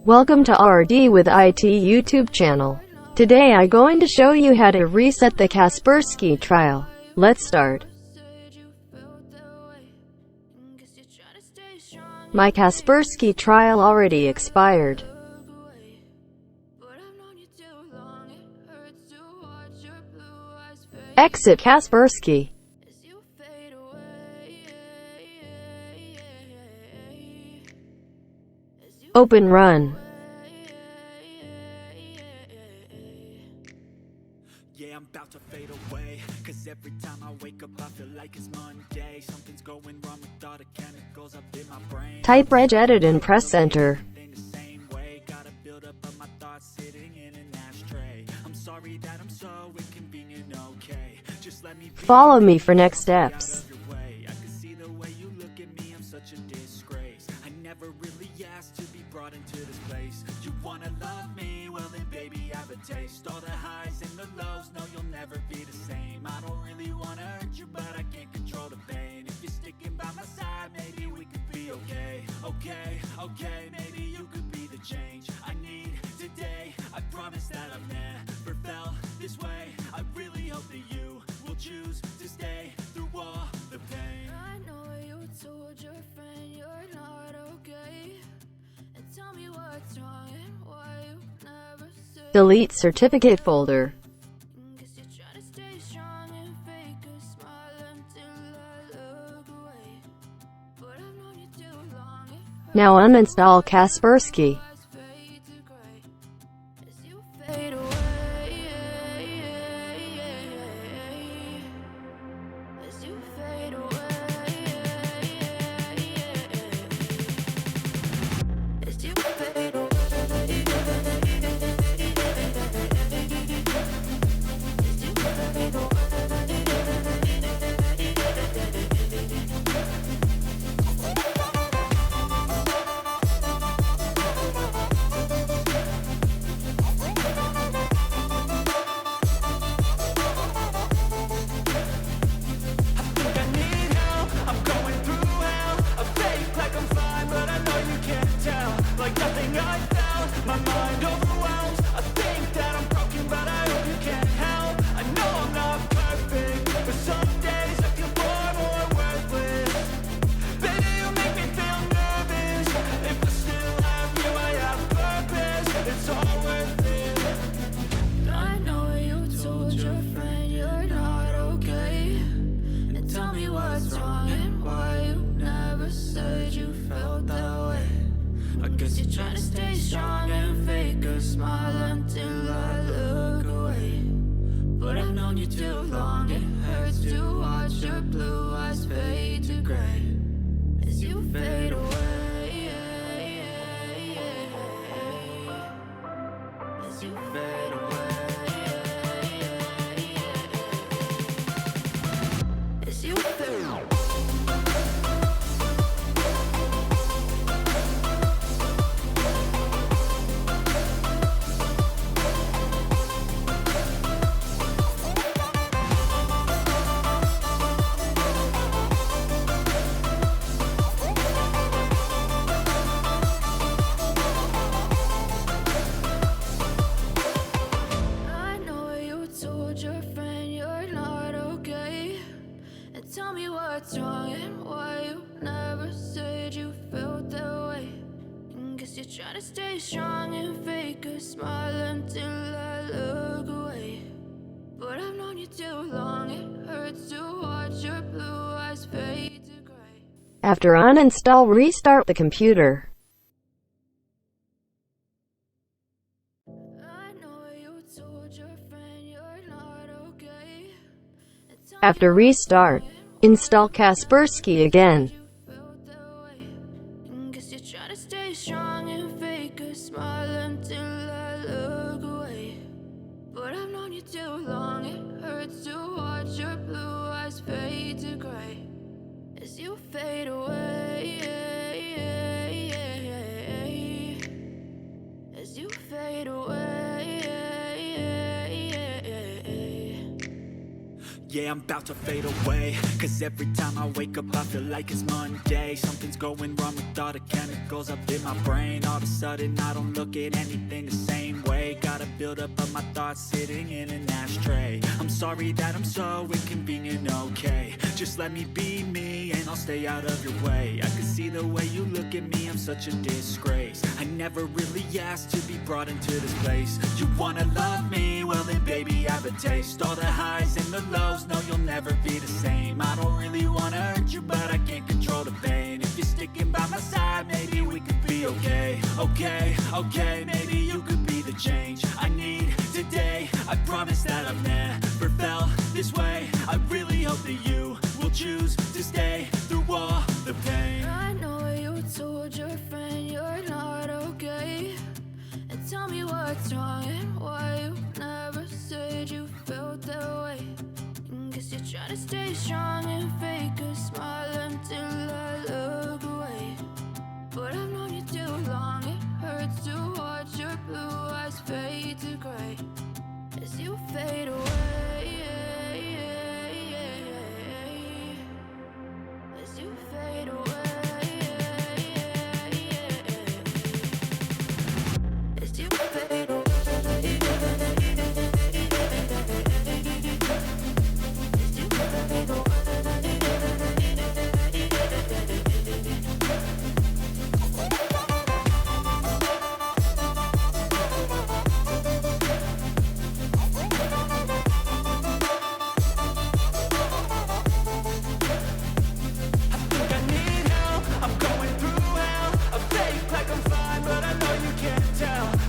Welcome to RD with IT YouTube channel. Today I going to show you how to reset the Kaspersky trial. Let's start. My Kaspersky trial already expired. Exit Kaspersky. Open Run. Yeah, I'm about to fade away, cause every time I wake up I feel like it's Monday. Something's going wrong with all the chemicals up in my brain. Type regedit and press enter. The same way, gotta build up of my thoughts sitting in an ashtray. I'm sorry that I'm so inconvenient, okay. Just let me Follow me for next steps. I can see the way you look at me, I'm such a disgrace. I never really asked to be brought into this place. You wanna love me? Well then baby, have a taste. All the highs and the lows, no you'll never be the same. I don't really wanna hurt you, but I can't control the pain. If you're sticking by my side, maybe we could be okay. Okay, maybe you could be the change I need today. I promise that I've never felt this way. I really hope that you will choose to stay through all the pain. I know you told your friend you're not okay, and tell me what's wrong and why you never said. Delete certificate folder. Guess you're trying to stay strong and fake a smile until I look away. But I've known you too long, it hurts Now uninstall Kaspersky. eyes fade to gray as you fade away. As you fade away. As you fade away. I need help, I'm going through hell. I fake like I'm fine, but I know you can't tell. Like nothing I felt, my mind overwhelms. I think that I'm broken, but I hope you can't help. I know I'm not perfect, but some days I feel far more worthless. Baby, you make me feel nervous. If I still have you, I have purpose. It's all worth it. I know you told your friend you're not okay, and tell me what's wrong and why you never said you felt that way. I guess you're trying to stay strong and fake a smile until I look away. But I've known you too long, it hurts to watch your blue eyes fade to gray as you fade away. As you fade away. As you fade away. I know you told your friend you're not okay, and tell me what's wrong and why you never said you felt that way. And guess you're trying to stay strong and fake a smile until I look away. But I've known you too long, it hurts to watch your blue eyes fade to gray. After uninstall, restart the computer. I know you told your friend you're not okay, and tell After restart, install Kaspersky again. you felt that way. And guess you're trying to stay strong and fake a smile until I look away. But I've known you too long, it hurts to watch your blue eyes fade to gray as you fade away. As you fade away. Yeah, I'm about to fade away, cause every time I wake up I feel like it's Monday. Something's going wrong with all the chemicals up in my brain. All of a sudden I don't look at anything the same way. Gotta build up of my thoughts sitting in an ashtray. I'm sorry that I'm so inconvenient, okay. Just let me be me and I'll stay out of your way. I can see the way you look at me, I'm such a disgrace. I never really asked to be brought into this place. You wanna love me? Well then baby I have a taste. All the highs and the lows, no you'll never be the same. I don't really wanna hurt you but I can't control the pain. If you're sticking by my side maybe we could be okay. Okay, maybe you could be the change I need today. I promise that I've never felt this way. I really hope that you will choose to stay through all the pain. I know you told your friend you're not okay, and tell me what's wrong and why you never said you felt that way. Guess you're trying to stay strong and fake a smile until I look away. But I've known you too long, it hurts to watch your blue eyes fade to gray as you fade away. As you fade away. As you fade away.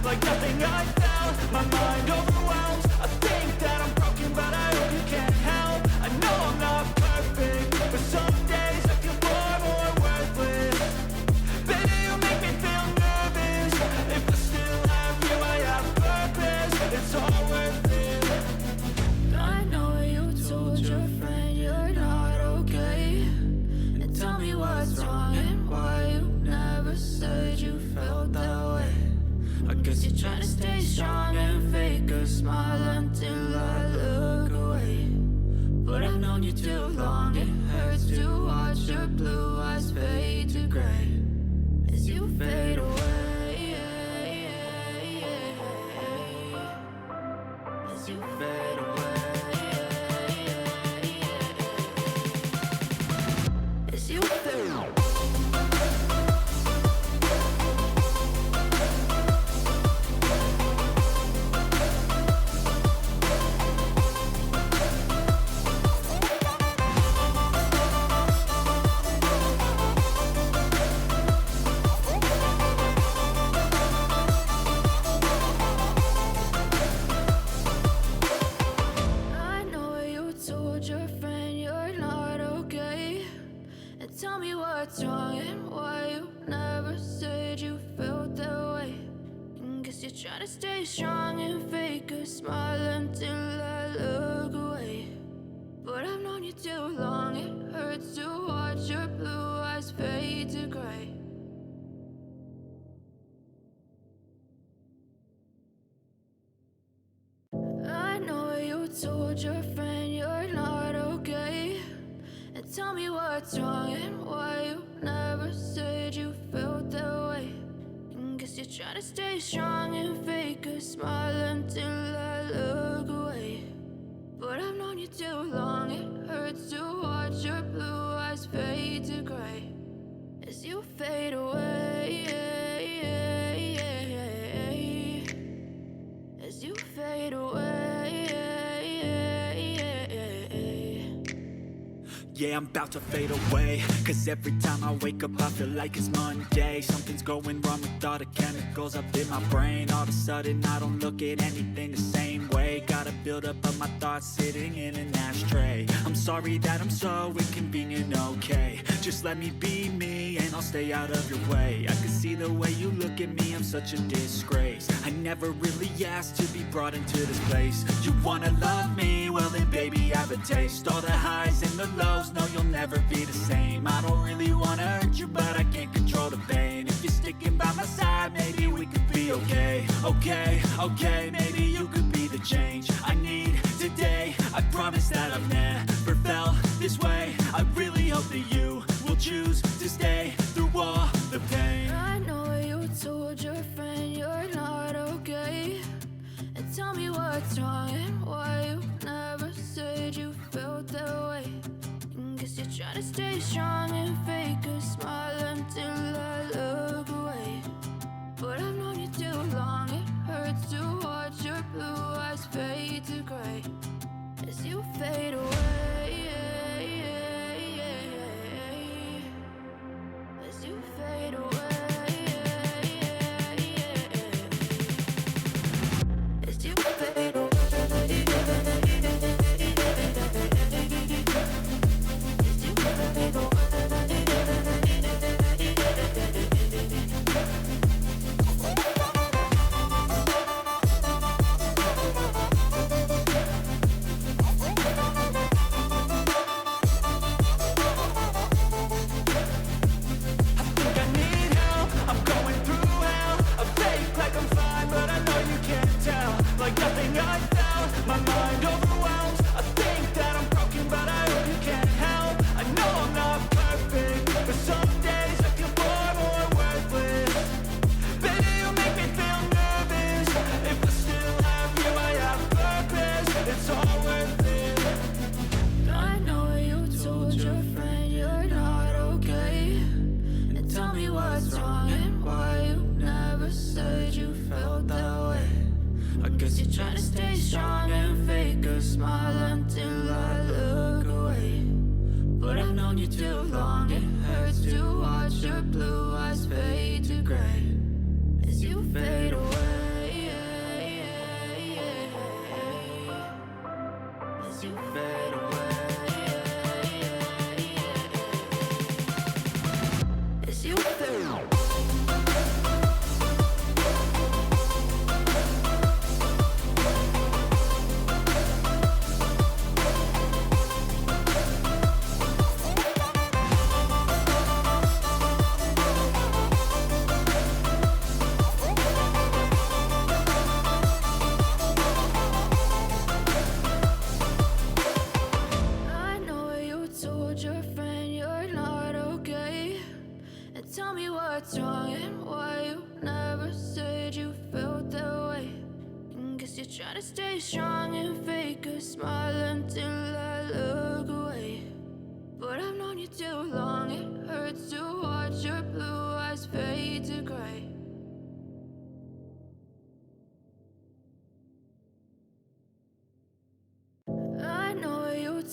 Like nothing I felt, my mind overwhelms. I think that I'm broken, but I hope you can't help. I know I'm not perfect, but some days I feel far more worthless. Baby, you make me feel nervous. If I still have you, I have purpose. It's all worth it. I know you told your friend you're not okay, and tell me what's wrong and why you never said you felt that way. I guess you're trying to stay strong and fake a smile until I look away. But I've known you too long, it hurts to watch your blue eyes fade to gray as you fade away. As you fade away. As you fade away. What's wrong and why you never said you felt that way. Guess you're trying to stay strong and fake a smile until I look away. But I've known you too long, it hurts to watch your blue eyes fade to gray. I know you told your friend you're not okay, and tell me what's wrong and why you never said you felt that way. Guess you're trying to stay strong and fake a smile until I look away. But I've known you too long, it hurts to watch your blue eyes fade to gray as you fade away. As you fade away. Yeah, I'm about to fade away, cause every time I wake up I feel like it's Monday. Something's going wrong with all the chemicals up in my brain. All of a sudden I don't look at anything the same way. Gotta build up of my thoughts sitting in an ashtray. I'm sorry that I'm so inconvenient, okay. Just let me be me and I'll stay out of your way. I can see the way you look at me, I'm such a disgrace. I never really asked to be brought into this place. You wanna love me? Well then baby I have a taste. All the highs and the lows, no you'll never be the same. I don't really wanna hurt you but I can't control the pain. If you're sticking by my side maybe we could be okay. Okay, maybe you could be the change I need today. I promise that I've never choose to stay through all the pain. I know you told your friend you're not okay, and tell me what's wrong and why you never said you felt that way. And guess you're trying to stay strong and fake a smile until I look away. But I've known you too long, it hurts to watch your blue eyes fade to gray as you fade away, as you fade away, as you fade away.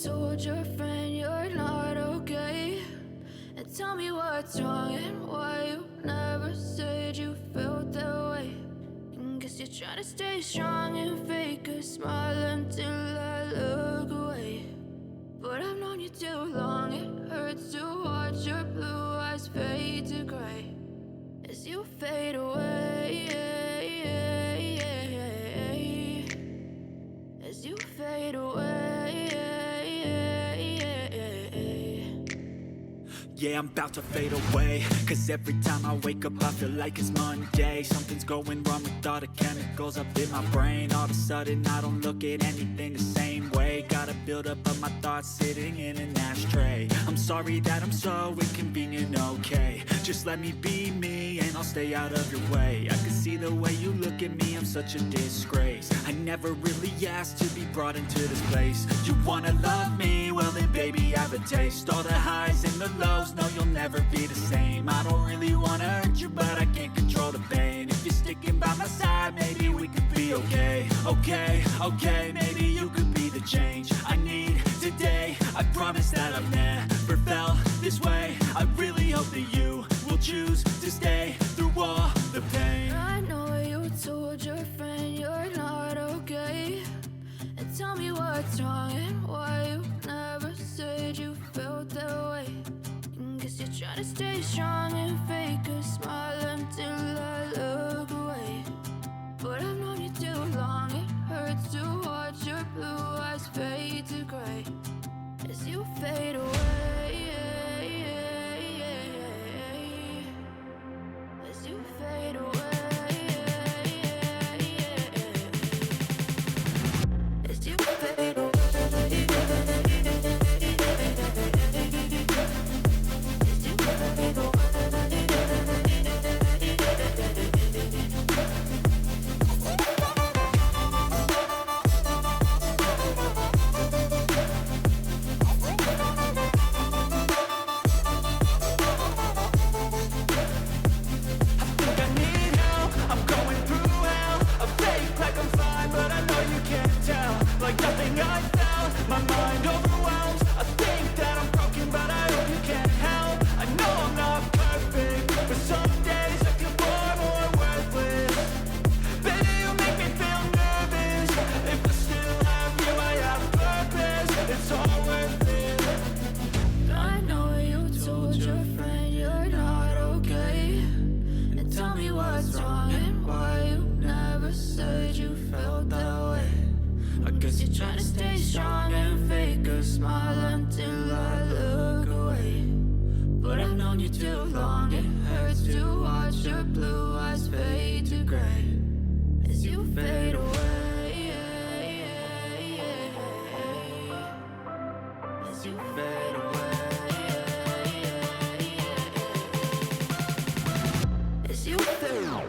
Told your friend you're not okay, and tell me what's wrong and why you never said you felt that way. And guess you're trying to stay strong and fake a smile until I look away. But I've known you too long, it hurts to watch your blue eyes fade to gray as you fade away, as you fade away. Yeah, I'm about to fade away, cause every time I wake up I feel like it's Monday. Something's going wrong with all the chemicals up in my brain. All of a sudden I don't look at anything the same way. Got a buildup of my thoughts sitting in an ashtray. I'm sorry that I'm so inconvenient, okay. Just let me be me and I'll stay out of your way. I can see the way you look at me, I'm such a disgrace. I never really asked to be brought into this place. You wanna love me? Well then baby I have a taste. All the highs and the lows, no you'll never be the same. I don't really wanna hurt you but I can't control the pain. If you're sticking by my side maybe we could be okay. Okay, maybe you could be the change I need today. I promise that I've never felt this way. I really hope that you will choose to stay through all the pain. I know you told your friend you're not okay, and tell me what's wrong and why you never said you felt that way. And guess you're trying to stay strong and fake a smile until I look away. But I've known you too long, it hurts to watch your blue eyes fade to gray as you fade away, as you fade away, as you fade away, as friend, you're not okay. And tell me what's wrong and why you never said you felt that way. I guess you're trying to stay strong and fake a smile until I look away. But I've known you too long, it hurts to watch your blue eyes fade to gray as you fade away. As you fade away. As you fade away.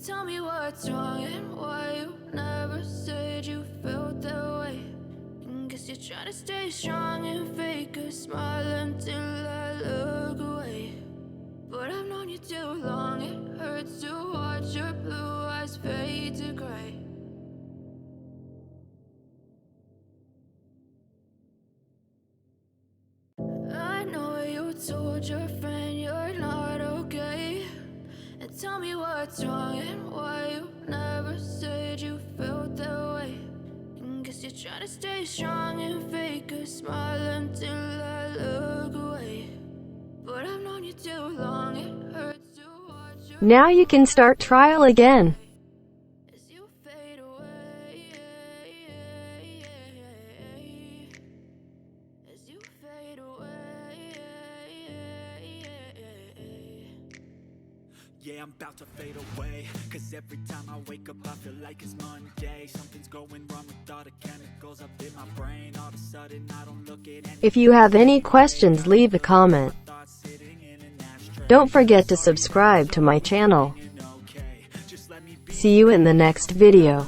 Tell me what's wrong and why you never said you felt that way. And guess you're trying to stay strong and fake a smile until I look away. But I've known you too long, it hurts to watch your blue eyes fade to gray. I know you told your friend you're not okay. And tell me what's wrong and why you never said you felt that way. And guess you're trying to stay strong and fake a smile until I look away. But I've known you too long, it hurts to watch your Now you can start trial again. as you fade away. As you fade away. Yeah, I'm about to fade away, cause every time I wake up I feel like it's Monday. Something's going wrong with all the chemicals up in my brain. All of a sudden I don't look at any If you have any questions, leave a comment. thoughts sitting in an ashtray. Don't forget to subscribe to my channel. Okay, just let me be. See you in the next video.